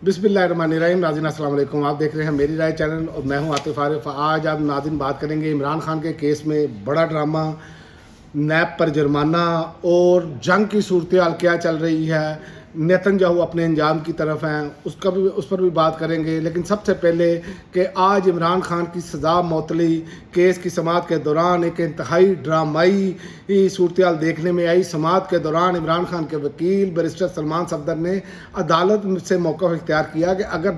बिस्मिल्लाहिर्रहमानिर्रहीम। नाज़रीन अस्सलाम वालेकुम। आप देख रहे हैं मेरी राय चैनल और मैं हूं आतिफ आरिफ। आज आप नाज़रीन बात करेंगे इमरान खान के केस में बड़ा ड्रामा, नैब पर जुर्माना और जंग की सूरत हाल क्या चल रही है। नेतन्याहू अपने अंजाम की तरफ हैं, उस पर भी बात करेंगे। लेकिन सबसे पहले कि आज इमरान खान की सज़ा मौतली केस की समाअत के दौरान एक इंतहाई ड्रामाई सूरत हाल देखने में आई। समाअत के दौरान इमरान खान के वकील बैरिस्टर सलमान सफदर ने अदालत से मौक़िफ़ इख्तियार किया कि अगर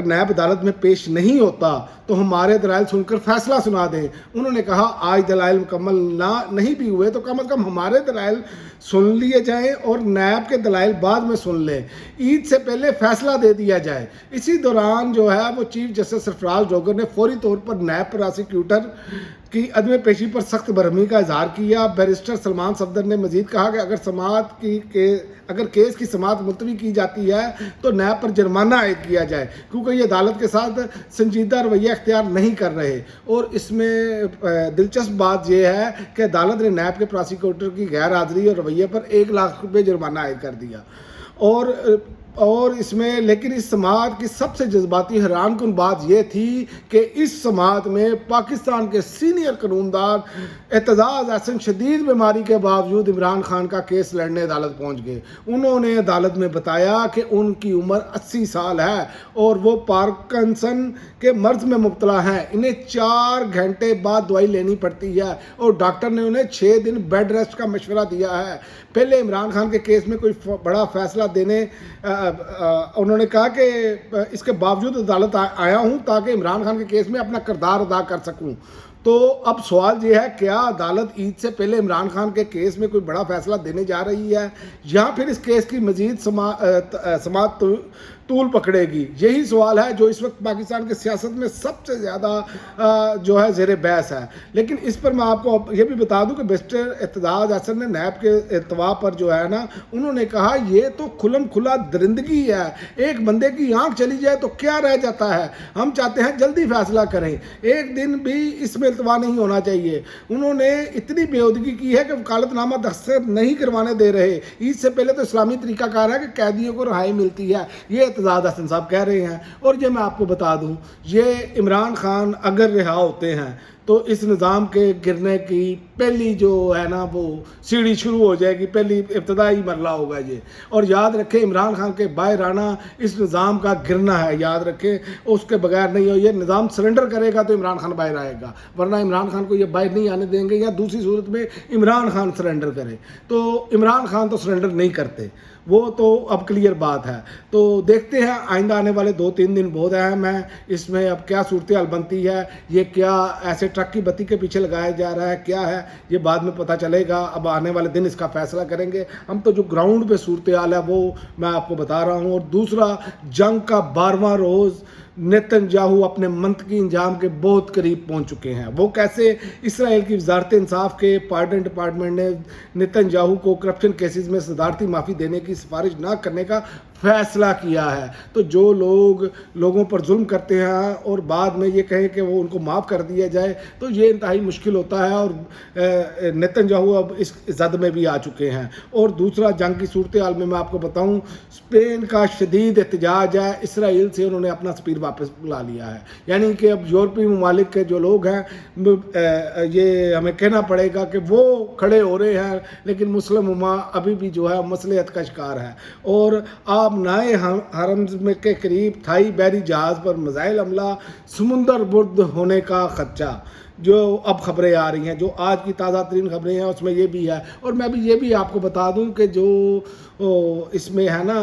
नैब अदालत में पेश नहीं होता तो हमारे दलाइल सुनकर फैसला सुना दें। उन्होंने कहा आज दलाइल मुकम्मल नहीं भी हुए तो कम अज़ कम हमारे दलाइल सुन लिए जाएं और नैब के दलाइल बाद में सुन लें, ईद से पहले फैसला दे दिया जाए। इसी दौरान जो है वो चीफ जस्टिस सरफराज डोगर ने फौरी तौर पर नैब प्रोसिक्यूटर की अदम पेशी पर सख्त बरहमी का इजहार किया। बैरिस्टर सलमान सफदर ने मजीद कहा कि अगर केस की समाअत मुलतवी की जाती है तो नैब पर जुर्माना आयद किया जाए, क्योंकि ये अदालत के साथ संजीदा रवैया इख्तियार नहीं कर रहे। और इसमें दिलचस्प बात यह है कि अदालत ने नैब के प्रोसिक्यूटर की गैर हाजिरी और रवैये पर 1 लाख रुपये जुर्माना आयद कर दिया। और इसमें लेकिन इस समाअत की सबसे जज्बाती हैरानकुन बात यह थी कि इस समाअत में पाकिस्तान के सीनियर कानूनदान एतजाज़ अहसन शदीद बीमारी के बावजूद इमरान खान का केस लड़ने अदालत पहुंच गए। उन्होंने अदालत में बताया कि उनकी उम्र 80 साल है और वो पार्किंसन के मर्ज में मुब्तला हैं। इन्हें 4 घंटे बाद दवाई लेनी पड़ती है और डॉक्टर ने उन्हें 6 दिन बेड रेस्ट का मशवरा दिया है। पहले इमरान खान के केस में कोई बड़ा फैसला देने उन्होंने कहा कि इसके बावजूद अदालत आया हूं ताकि इमरान खान के केस में अपना किरदार अदा कर सकूं। तो अब सवाल ये है, क्या अदालत ईद से पहले इमरान खान के केस में कोई बड़ा फैसला देने जा रही है या फिर इस केस की मजीद समाअत तूल पकड़ेगी? यही सवाल है जो इस वक्त पाकिस्तान की सियासत में सबसे ज़्यादा जो है ज़ेर बहस है। लेकिन इस पर मैं आपको ये भी बता दूं कि बैरिस्टर एतजाज़ अहसन ने नैब के इत्तवा पर जो है ना, उन्होंने कहा ये तो खुलम खुला दरिंदगी है। एक बंदे की आँख चली जाए तो क्या रह जाता है। हम चाहते हैं जल्दी फैसला करें, एक दिन भी इसमें इल्तवा नहीं होना चाहिए। उन्होंने इतनी बेहूदगी की है कि वकालतनामा दस्तखत नहीं करवाने दे रहे। ईद से पहले तो इस्लामी तरीक़ाकार है कि कैदियों को रिहाई मिलती है, ये एतजाज़ अहसन साहब कह रहे हैं। और ये मैं आपको बता दूं, ये इमरान खान अगर रिहा होते हैं तो इस निज़ाम के गिरने की पहली जो है ना वो सीढ़ी शुरू हो जाएगी, पहली इब्तदाई मरला होगा ये। और याद रखें, इमरान खान के बाहर आना इस निज़ाम का गिरना है, याद रखें, उसके बगैर नहीं हो। ये निज़ाम सरेंडर करेगा तो इमरान खान बाहर आएगा, वरना इमरान खान को ये बाहर नहीं आने देंगे। या दूसरी सूरत में इमरान खान सरेंडर करे, तो इमरान खान तो सरेंडर नहीं करते, वो तो अब क्लियर बात है। तो देखते हैं आइंदा आने वाले 2-3 दिन बहुत अहम है। इसमें अब क्या सूरत हाल बनती है, ये क्या ऐसे ट्रक की बत्ती के पीछे लगाया जा रहा है, क्या है, ये बाद में पता चलेगा। अब आने वाले दिन इसका फैसला करेंगे। हम तो जो ग्राउंड पे सूरत हाल है वो मैं आपको बता रहा हूँ। और दूसरा, जंग का 12वां रोज़ नेतन्याहू अपने मंतकी इंजाम के बहुत करीब पहुंच चुके हैं। वो कैसे? इसराइल की वजारत इंसाफ के पार्डन डिपार्टमेंट ने नेतन्याहू को करप्शन केसेस में सदारती माफ़ी देने की सिफारिश ना करने का फैसला किया है। तो जो लोगों पर जुल्म करते हैं और बाद में ये कहें कि वो उनको माफ़ कर दिया जाए, तो ये इंतहाई मुश्किल होता है। और नेतन्याहू अब इस जद में भी आ चुके हैं। और दूसरा, जंग की सूरत हाल में मैं आपको बताऊं, स्पेन का शदीद एहतजाज है। इसराइल से उन्होंने अपना सफीर वापस बुला लिया है। यानी कि अब यूरोपीय ममालिक के जो लोग हैं, ये हमें कहना पड़ेगा कि वो खड़े हो रहे हैं, लेकिन मुस्लिम उम्मा अभी भी जो है मसलियत का शिकार है। और आप नाए हरम में के करीब थाई बहरी जहाज़ पर मिसाइल हमला, समुंदर बुर्द होने का खदशा, जो अब खबरें आ रही हैं, जो आज की ताज़ा तरीन खबरें हैं उसमें ये भी है। और मैं भी ये भी आपको बता दूं कि जो इसमें है ना,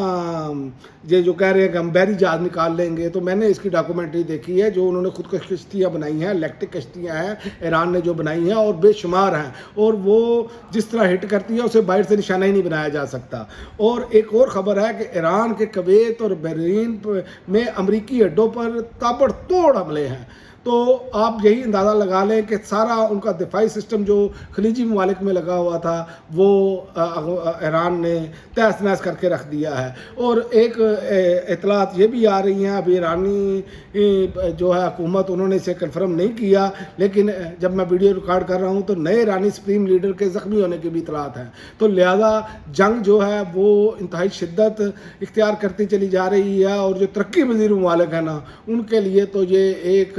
ये जो कह रहे हैं कि हम बहरी जहाज़ निकाल लेंगे, तो मैंने इसकी डॉक्यूमेंट्री देखी है। जो उन्होंने खुद कश्तियाँ बनाई हैं, इलेक्ट्रिक कश्तियाँ हैं, ईरान ने जो बनाई हैं, और बेशुमार हैं। और वो जिस तरह हिट करती है उसे बाहर से निशाना ही नहीं बनाया जा सकता। और एक और ख़बर है कि ईरान के कुवैत और बहरीन में अमरीकी अड्डों पर ताबड़तोड़ हमले हैं। تو آپ یہی اندازہ لگا لیں کہ سارا ان کا دفاعی سسٹم جو خلیجی ممالک میں لگا ہوا تھا وہ ایران نے تہس نہس کر کے رکھ دیا ہے۔ اور ایک اطلاعات یہ بھی آ رہی ہیں، ابھی ایرانی جو ہے حکومت انہوں نے اسے کنفرم نہیں کیا، لیکن جب میں ویڈیو ریکارڈ کر رہا ہوں تو نئے ایرانی سپریم لیڈر کے زخمی ہونے کی بھی اطلاعات ہیں، تو لہذا جنگ جو ہے وہ انتہائی شدت اختیار کرتی چلی جا رہی ہے، اور جو ترقی پذیر ممالک ہیں نا ان کے لیے تو یہ ایک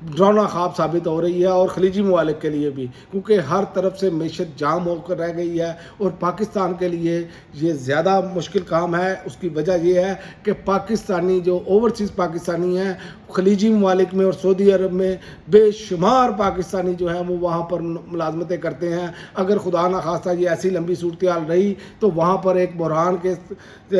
ڈراؤنا خواب ثابت ہو رہی ہے، اور خلیجی ممالک کے لیے بھی، کیونکہ ہر طرف سے معیشت جام ہو کر رہ گئی ہے، اور پاکستان کے لیے یہ زیادہ مشکل کام ہے۔ اس کی وجہ یہ ہے کہ پاکستانی جو اوورسیز پاکستانی ہیں خلیجی ممالک میں اور سعودی عرب میں بے شمار پاکستانی جو ہیں وہ وہاں پر ملازمتیں کرتے ہیں۔ اگر خدا نخواستہ یہ ایسی لمبی صورتحال رہی تو وہاں پر ایک بحران کے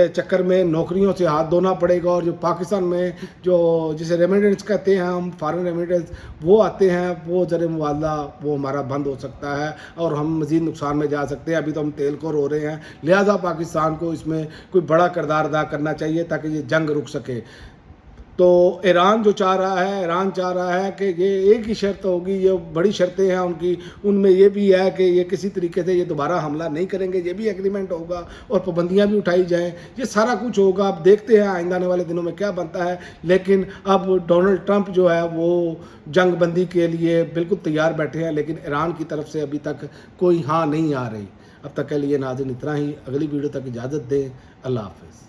چکر میں نوکریوں سے ہاتھ دھونا پڑے گا، اور جو پاکستان میں جو جسے ریمیڈنس کہتے ہیں ہم، فارن ریمیڈنس وہ آتے ہیں، وہ ذریعہ مبادلہ وہ ہمارا بند ہو سکتا ہے اور ہم مزید نقصان میں جا سکتے ہیں۔ ابھی تو ہم تیل کو رو رہے ہیں، لہٰذا پاکستان کو اس میں کوئی بڑا کردار ادا کرنا چاہیے تاکہ یہ جنگ رک سکے۔ تو ایران جو چاہ رہا ہے کہ یہ ایک ہی شرط ہوگی، یہ بڑی شرطیں ہیں ان کی، ان میں یہ بھی ہے کہ یہ کسی طریقے سے یہ دوبارہ حملہ نہیں کریں گے، یہ بھی ایگریمنٹ ہوگا، اور پابندیاں بھی اٹھائی جائیں، یہ سارا کچھ ہوگا۔ اب دیکھتے ہیں آئندہ آنے والے دنوں میں کیا بنتا ہے، لیکن اب ڈونلڈ ٹرمپ جو ہے وہ جنگ بندی کے لیے بالکل تیار بیٹھے ہیں، لیکن ایران کی طرف سے ابھی تک کوئی ہاں نہیں آ رہی۔ اب تک کے لیے ناظرین اتنا ہی، اگلی ویڈیو تک اجازت دیں، اللہ حافظ۔